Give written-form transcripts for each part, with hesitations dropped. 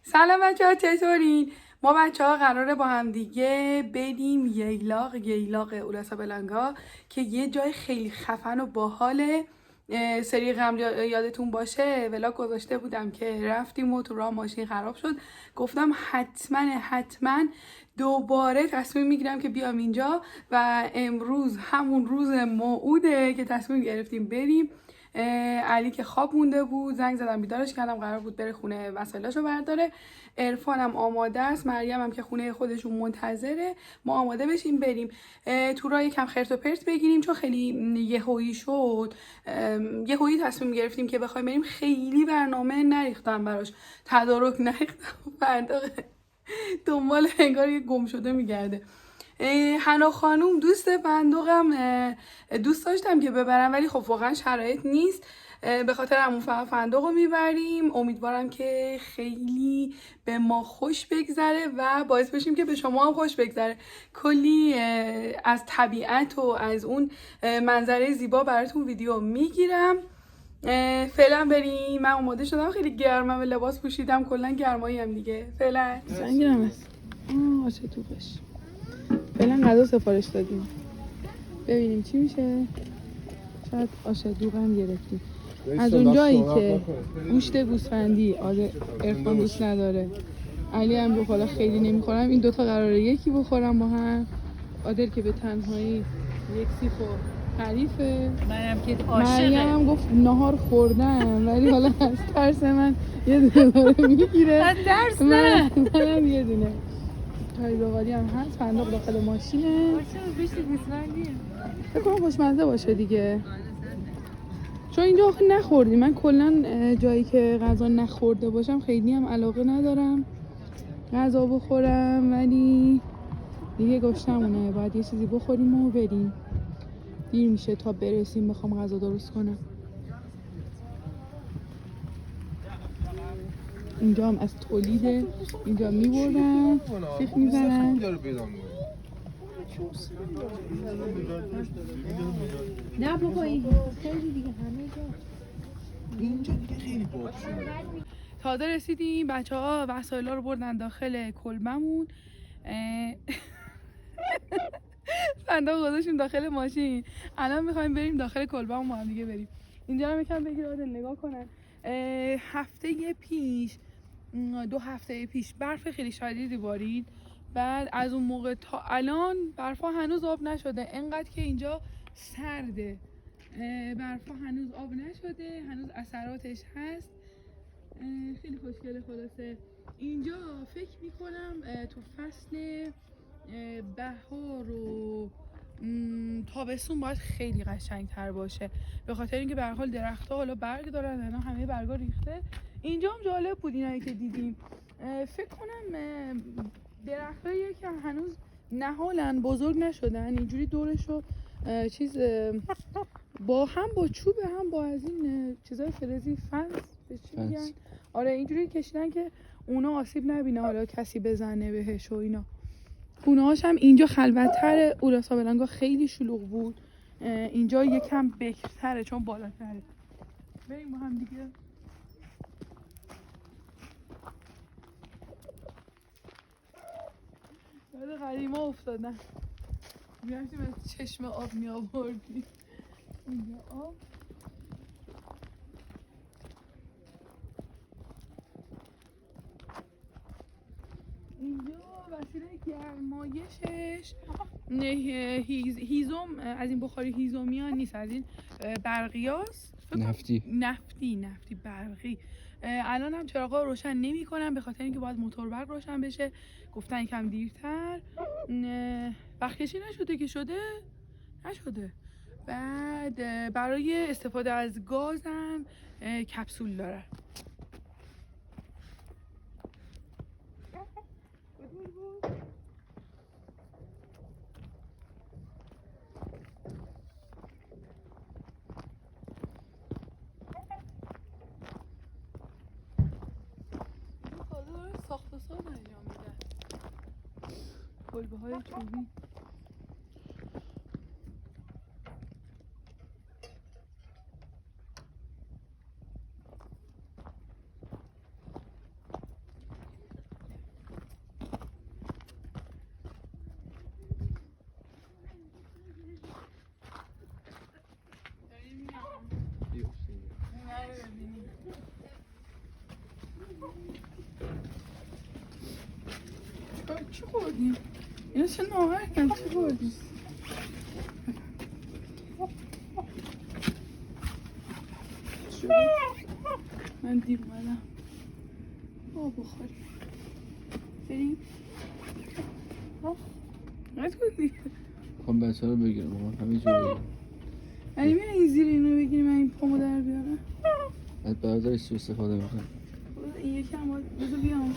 سلام بچه ها، چطورین؟ ما بچه ها قراره با هم دیگه بریم ییلاق اولاسا بلانگا که یه جای خیلی خفن و باحاله. سری قبل یادتون باشه ولاگ گذاشته بودم که رفتیم و تو راه ماشین خراب شد. گفتم حتما دوباره تصمیم میگیرم که بیام اینجا و امروز همون روز موعوده که تصمیم گرفتیم بریم. علی که خواب مونده بود، زنگ زدم بیدارش کردم، قرار بود بره خونه وسایلاشو برداره. عرفانم آماده است، مریم هم که خونه خودشون منتظره. ما آماده بشیم بریم. تو راه یکم خرت و پرت بگیریم چون خیلی یهویی شد. یهویی تصمیم گرفتیم که بخوایم بریم، خیلی برنامه نریختم براش، تدارک نریختم. فردا دنبال انگار یه گم شده میگرده. حنا خانوم دوست فندقم، دوست داشتم که ببرم ولی خب واقعا شرایط نیست. به خاطر همون فندق رو میبریم. امیدوارم که خیلی به ما خوش بگذره و باعث بشیم که به شما هم خوش بگذره. کلی از طبیعت و از اون منظره زیبا براتون ویدیو میگیرم. فعلا بریم. من آماده شدم، خیلی گرمم، لباس پوشیدم، کلا گرمایی هم دیگه. فعلا سنگیرم است. آشه توپش. فعلا غذا سفارش دادیم، ببینیم چی میشه. شاید آش دوغ هم گرفتیم. از اونجایی که گوشت گوسفندی عرفان دوست نداره، علی هم رو حالا خیلی نمیخورم، این دوتا قراره یکی بخورم با هم. عادل که به تنهایی یک سیخ و حریفه. منم که عاشقه. مریم هم گفت نهار خوردم ولی حالا از ترس من یه دونه داره میگیره. از ترس نه، منم یه دونه. چای زغالی هم هست، فندق داخل ماشینه. گوشت گوسفندیه. فکر کنم خوشمزه باشه دیگه، چون اینجا آخه نخوردیم. من کلا جایی که غذا نخورده باشم خیلی هم علاقه ندارم غذا بخورم، ولی دیگه گشتمونه، باید یه چیزی بخوریم و بریم. دیر میشه تا برسیم بخوام غذا درست کنم. اینجا هم از تولیده، اینجا میبردن سیخ میزنن. نه بابا این خیلی دیگه همه جا اینجا دیگه خیلی باک شده. تازه رسیدیم، بچه ها وسایلا رو بردن داخل کلبمون. صندوق گذاشتیم داخل ماشین. الان میخوایم بریم داخل کلبمون با هم دیگه بریم. اینجا رو یکم بگیر عادل نگاه کنن. هفته پیش، 2 هفته پیش برف خیلی شدیدی بارید. بعد از اون موقع تا الان برفا هنوز آب نشده، انقدر که اینجا سرده. برفا هنوز آب نشده، هنوز اثراتش هست. خیلی خوشگله. خلاصه اینجا فکر میکنم تو فصل بهار و تابستون باید خیلی قشنگ تر باشه، به خاطر اینکه به هر حال درخت‌ها حالا برگ دارن، اینا همه برگا ریخته. اینجا هم جالب بود اینایی که دیدیم. فکر کنم درختایی که هنوز نهالن، بزرگ نشدن، اینجوری دورشو چیز با چوب هم با از این چیزای فلزی فنس چی میگن؟ آره اینجوری کشیدن که اونا آسیب نبینه حالا کسی بزنه بهش و اینا. خونه هاش هم اینجا خلوت‌تره، اولاسا بلانگا خیلی شلوغ بود. اینجا یکم بکرتره چون بالاتره. بریم با هم دیگه. یاد قدیما افتادن، میرفتیم از چشم آب می آوردیم. اینجا آب. اینجا وسیله گرمایشش هیزم، از این بخاری هیزومی ها نیست، از این برقیاست. نفتی برقی. الان هم چراغا روشن نمی کنن به خاطر اینکه باید موتور برق روشن بشه. گفتن کم دیرتر. بخشی نشده که شده نشده. بعد برای استفاده از گاز هم کپسول داره. ساخت و ساز انجام میدن، کلبه های چوبی. چی خوردیم؟ اینا چه ناهرکن چی خوردیم؟ من دیر اومدم بخوریم بریم قد کنی خواهم بچه رو بگیرم همه جو بگیرم علی میره این زیر اینو بگیری من این پامو در بیارم از بردارش چی استفاده میکنم این یکی هم بذار بیام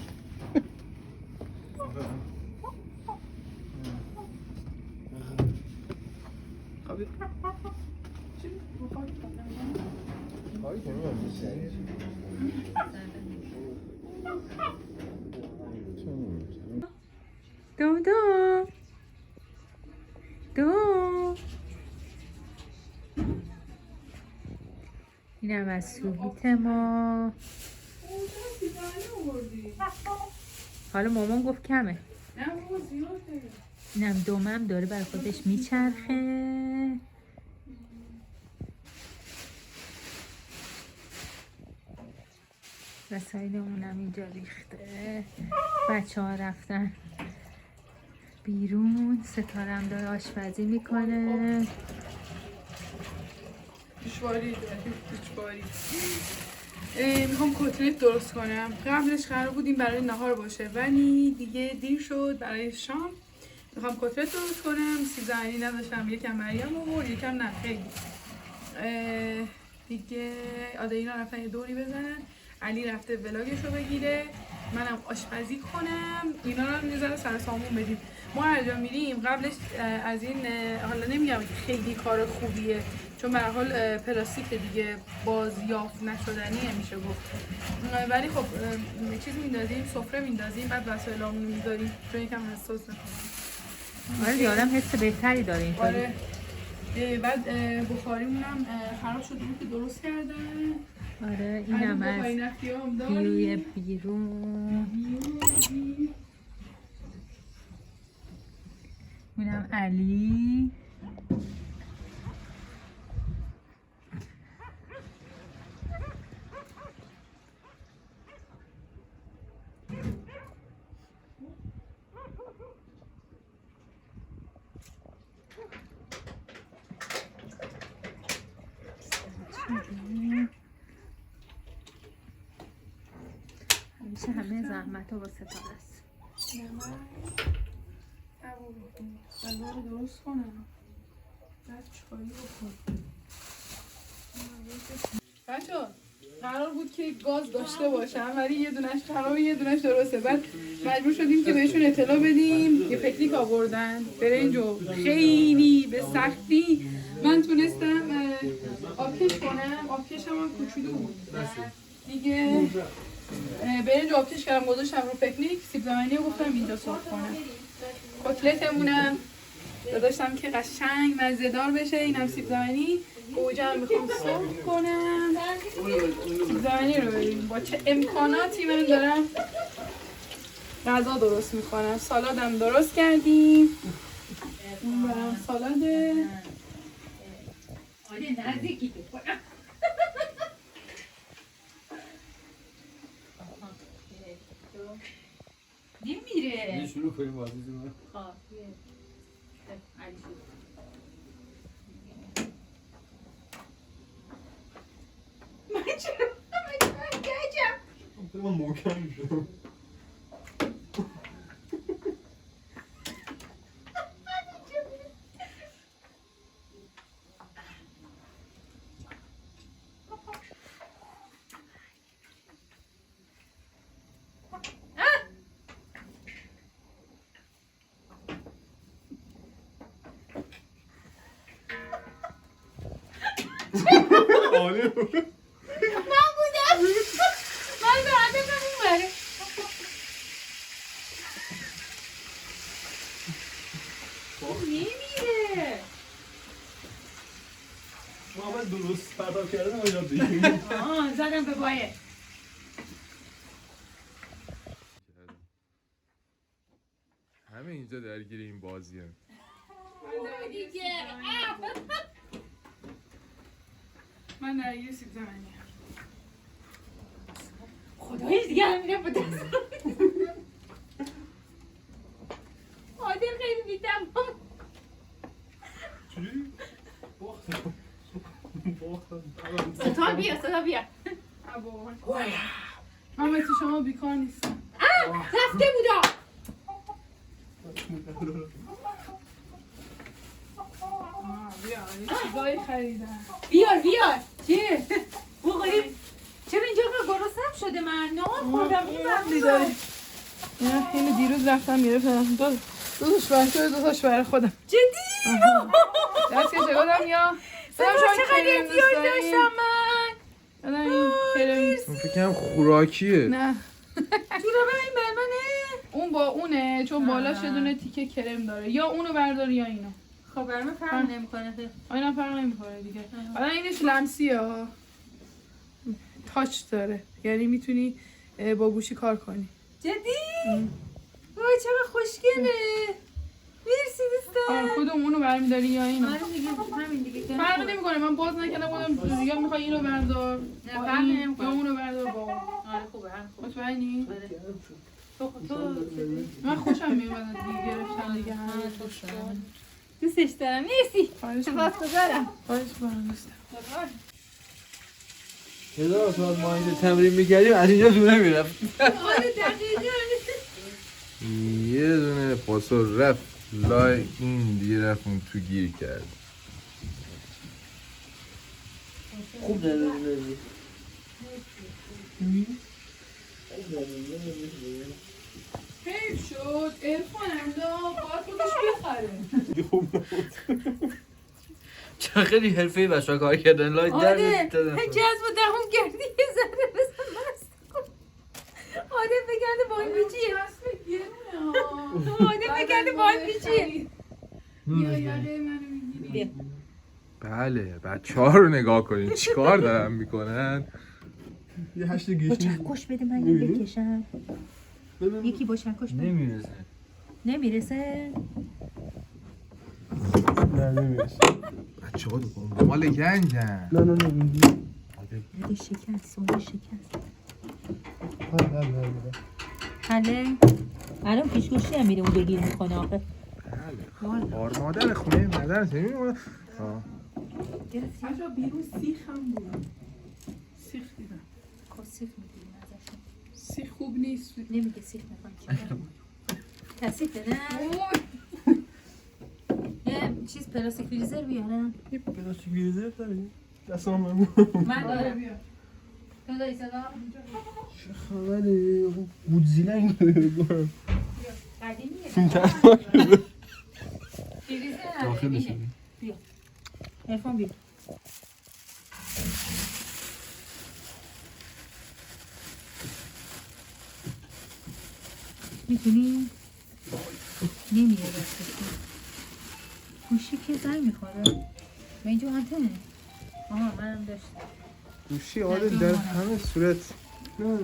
دو دو دو اینم از سویت ما حالا مامان گفت کمه اینم دومم داره برای خودش میچرخه وسایلمونم اینجا ریخته بچه ها رفتن بیرون ستارم داره آشپزی میکنه دوشواری میخوام کتلت درست کنم قبلش قرار بودیم برای نهار باشه ولی دیگه دیر شد برای شام میخوام کتلت درست کنم سیب زمینی نداشتم یکم مریم آورد یکم نه خیلی دیگه آداینا رفتن یه دوری بزنن علی رفته ولاگش رو بگیره منم آشپزی کنم اینا رو میذاره سر سامون بدیم ما هر جا میریم قبلش از این حالا نمیگم خیلی کار خوبیه چون به هر حال پلاستیک دیگه بازیافت نشدنیه میشه گفت ولی خب چیز میندازیم سفره میندازیم بعد وسایلامون میذاریم چون یکم حساس نکنم آره دیارم حس بهتری داره اینطوری آره بعد بخاریمونم خراب شده بود که درست کردن آره اینم از بیوی بیرون اینم علی همیشه همه زحمت رو با ستاره است غذا رو درست کنم بعد چایی بخورم بچه‌ها قرار بود که گاز داشته باشم ولی یه دونش خرابه یه دونش درسته بعد مجبور شدیم که بهشون اطلاع بدیم یه پکنیک آوردن برنجو خیلی به سختی من تونستم آبکش کنم آبکشم هم کوچولو بود دیگه برنج آبکش کردم گذاشتم رو پکنیک سیب زمینی رو گفتم اینجا سرخ کنم کتلتمونم داشتم که قشنگ مزه‌دار بشه اینم سیب زمینی گوجه هم میخوام سرخ کنم سیب زمینی رو ببینیم با چه امکاناتی من دارم غذا درست میکنم سالادم درست کردیم این برام سالاده نزدیکی بکنم نمیره شروع کنیم بازی زمان من چرا من گجم من محکم میشم من بودم من به عدم اون بره نمیره ما اول درست پرداخت کردن رو یاد بگیریم زدم به بایه همه اینجا درگیر این بازی هم. من درگیر سیب زمینی خدایش دیگه هم میره با دست صدا بیا صدا بیا. من تو شما بیکار نیستم. رفته بودا. بیا چیزایی خریدم. بیار چیه؟ بخوریم. چرا اینجا گرسنم شده من؟ نان خوردم دیداری اینو دیروز رفتم گرفتم. دو تاش برای تو، دو تاش برای خودم. جدی؟ دست که شکردم یا چقدر احتیاج داشتم من. این کرم من فکرم خوراکیه. نه جورابه این بر منه؟ اون با اونه، چون بالاش یه دونه تیکه کرم داره. یا اونو بردار یا اینو. خب بر من فرق نمیکنه. اینا فرق نمیکنه دیگه. حالا اینش لمسیه ها، تاچ داره، یعنی میتونی با گوشی کار کنی. جدی؟ وای چقدر خوشگله. مرسی دوستان. کدوم اونو برمیداری یا اینو؟ آره دیگه همین دیگه. فرق نمیکنه، من باز نکردم بودم یا میخوای اینو بردار نه، با فرق این، نمی‌کنه. یا اونو بردار با اون. آره خوبه هم خوبه. مطمئنی؟ آره. تو من خوشم میومد دیگه گرفتن دیگه همه دوستش دارم. مرسی. خواهش سپاسگزارم. می‌کنم. هزار سال ما اینجا تمرین میکردیم از اینجا دور نمیرفت. آره دقیقاً. یه دونه پاسور رفت لای این دیگه رفت اون تو گیر کرد. خوب داره. حیف شد ارفانم لا باید خودش بخره. چه خیلی حرفه‌ای بچه‌ها کار کردن لای در آره دادن. جذب و دهم کردی یه ذره بزن مست کن. آره بگرده با این بیچیه. آره بگرده با این بیچیه. یا یقه منو میگیری. بله بچه ها رو نگاه کنین چیکار دارن میکنن. یه هشت گیشنی کش بده من یه بکشم. یکی با چکش بده. نمیرسه. نمیرسه. نه نمیرسه. بچه ها دنبال گنجن. نه بده شکست سوال شکست. نه. حله الان پیشگوشی هم میره اون بگیر میکنه آخه. بله بار مادر خونه مادر نمیمونه. گرفتی؟ بچه بیرون سیخ هم بود. سیخ دیدم. کسیف میدونیم ازشون. سیخ خوب نیست. نمیگه سیخ میخوان کسیفه نه؟ یه چیز پلاستیک فریزر بیارم. یه پلاستیک گریزر داری؟ دستم من. من دارم. تو داری صدا؟ چه خبره؟ گودزیلا این داره. قدیمیه. فریزر داخلش اینه. بیا. ارفان بیا. میتونی؟ نمیره دستشون. گوشی که زنگ میخوره. به اینجا آنتنه. آها منم داشتم. گوشی آره در همه صورت. نه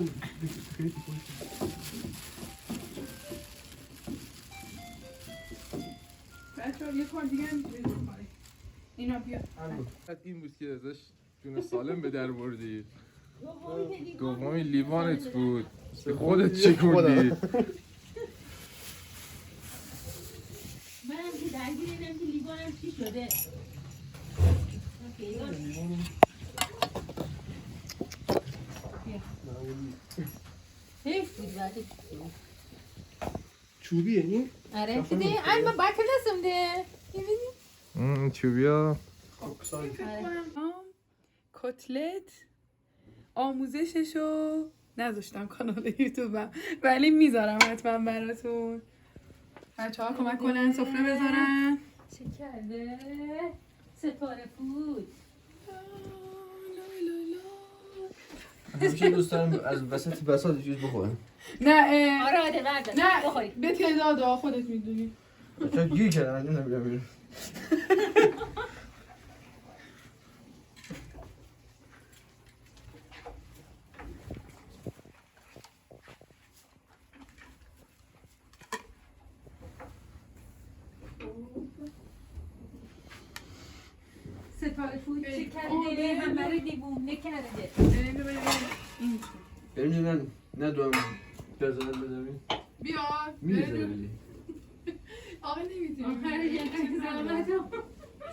بچه یه کار دیگه هم میتونید بکنید. اینا بیا. این بود که ازش جون سالم به در بردی. دومی لیوانت بود به خودت چکوندی. منم که درگیر اینم که لیوانم چی شده. حیف بود ولی. چوبیه این؟ آره دیدی؟ ای من باید دستم ده. این چوبیا کتلت آموزششو نذاشتم کانال یوتیوبم ولی میذارم حتما براتون. بچه ها کمک کنن سفره بذارن. چه کرده؟ ستاره فود. همیشه دوست دارم از وسط بساط چیز بخورم. نه آره آره بردار. نه بخوری. به تعداد خودت میدونی. چرا گیر کردم از نمیدونم بیرون. ستاره فود چه کرده؟ هم برای دیوونه کرده. این بریم نه دوام بزنم بدمین. بیا میزه بدی. آقا نمیتونی. آخر یه زحمت رو.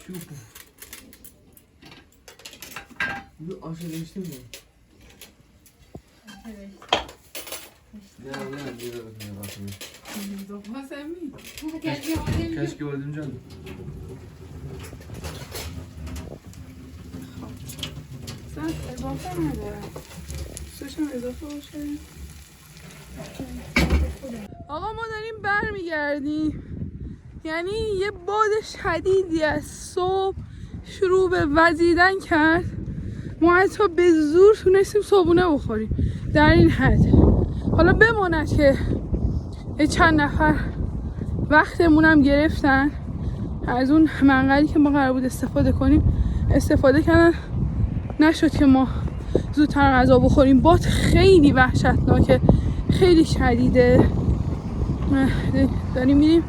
چوب. آش رشته میگه نه دیگه کشکی بردیم جان اضافه ندارم سوشم اضافه باشه. آقا ما داریم برمیگردیم، یعنی یه باد شدیدی از صبح شروع به وزیدن کرد، ما حتی به زور تونستیم صبحونه بخوریم در این حد. حالا بماند که چند نفر وقتمونم گرفتن از اون منقلی که ما قرار بود استفاده کنیم استفاده کردن، نشد که ما زودتر غذا بخوریم. باد خیلی وحشتناکه، خیلی شدیده. داریم میریم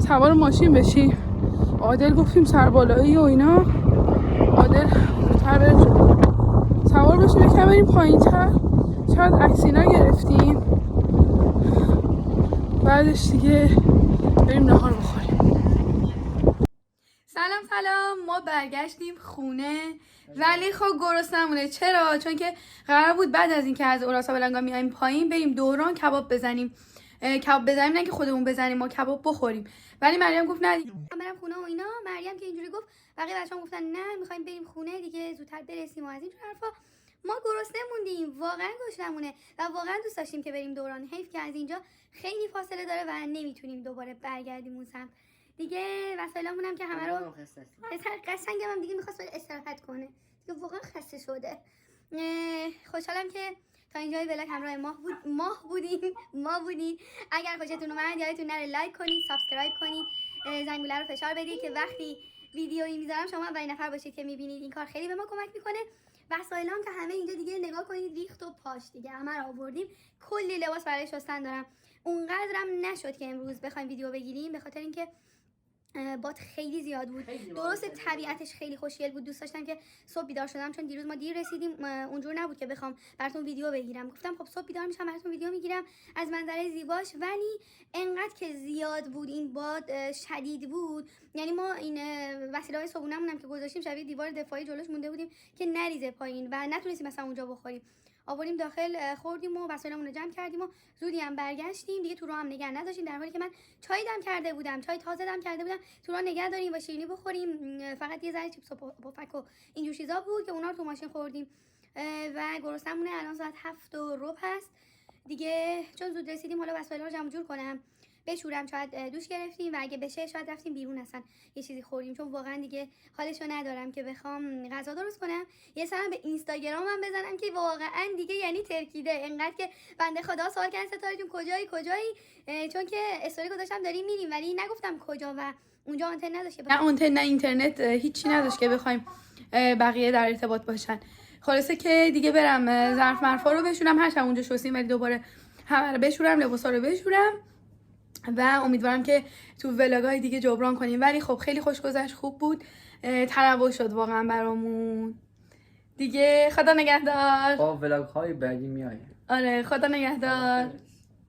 سوار ماشین بشیم. عادل گفتیم سربالایی و اینا، عادل زودتر بره جلو سوار بشیم یکم بریم پایین تر، شاید اکسینا گرفتیم، بعدش دیگه بریم نهار بخوریم. سلام ما برگشتیم خونه، ولی خب گرسنمونه. چرا؟ چون که قرار بود بعد از اینکه از اوراسا بلنگا میایم پایین بریم دوران کباب بزنیم. نه که خودمون بزنیم، ما کباب بخوریم. ولی مریم گفت نه من برم خونه و اینا. مریم که اینجوری گفت بقیه بچه‌ها گفتن نه میخوایم بریم خونه دیگه زودتر برسیم و از این حرفا. ما گرسنه موندیم، واقعا گشنمونه و واقعا دوست داشتیم که بریم دوران. حیف که از اینجا خیلی فاصله داره و نمیتونیم دوباره برگردیم اون سمت دیگه. وسایلمون هم که همه رو قشنگم هم دیگه می‌خواست استراحت کنه دیگه، واقعا خسته شده. خوشحالم که تا اینجای ولاگ همراه ما بودین. اگر خوشتون اومد یادتون نره لایک کنید، سابسکرایب کنید، زنگوله رو فشار بدید که وقتی ویدیویی میذارم شما اولین نفر باشید که میبینید. این کار خیلی به ما کمک میکنه. وسایلام که همه اینجا دیگه نگاه کنید ریخت و پاش دیگه همه رو آوردیم. کلی لباس برای شستن دارم. اونقدرم نشد که امروز بخوایم ویدیو بگیریم به خاطر اینکه باد خیلی زیاد بود. درست طبیعتش خیلی خوشگل بود. دوست داشتم که صبح بیدار شدم، چون دیروز ما دیر رسیدیم اونجور نبود که بخوام براتون ویدیو بگیرم. گفتم خب صبح بیدار میشم براتون ویدیو میگیرم از منظره زیباش، ولی انقدر که زیاد بود این باد شدید بود، یعنی ما این وسیله‌های صبحونه‌مون هم که گذاشتیم شبیه دیوار دفاعی جلوش مونده بودیم که نریزه پایین و نتونستیم مثلا اونجا بخوریم. آوردیم داخل خوردیم و وسایلمون رو جمع کردیم و زودی هم برگشتیم دیگه. تو راه هم نگه نداشتیم، در حالی که من چای دم کرده بودم، چای تازه دم کرده بودم. تو راه نگه داریم و شیرینی بخوریم. فقط یه ذره چیپس و پفک و اینجور چیزا بود که اونا رو تو ماشین خوردیم و گرسنمونه. الان ساعت 7:15 هست دیگه. چون زود رسیدیم حالا وسایل رو جمع جور کنم بشورم، شاید دوش گرفتیم و اگه بشه شاید رفتیم بیرون اصلا یه چیزی خوردیم، چون واقعا دیگه حالشو ندارم که بخوام غذا درست کنم. یه سرم به اینستاگرامم بزنم که واقعا دیگه یعنی ترکیده. انقدر که بنده خدا سوال کردن ستاره جون کجایی، چون که استوری گذاشتم داریم میریم ولی نگفتم کجا و اونجا آنتن نداشت، نه آنتن نه اینترنت، هیچی نداشت که بخوایم بقیه در ارتباط باشن. خلاصه که دیگه برم ظرف مرفا رو بشورم، هرچند اونجا شستیم ولی دوباره همه رو بشورم، لباسا رو بشورم و امیدوارم که تو ولاگای دیگه جبران کنیم. ولی خب خیلی خوش گذشت، خوب بود، تنوع شد واقعا برامون دیگه. خدا نگهدار. با ولاگ های بعدی میایم. آره خدا نگهدار.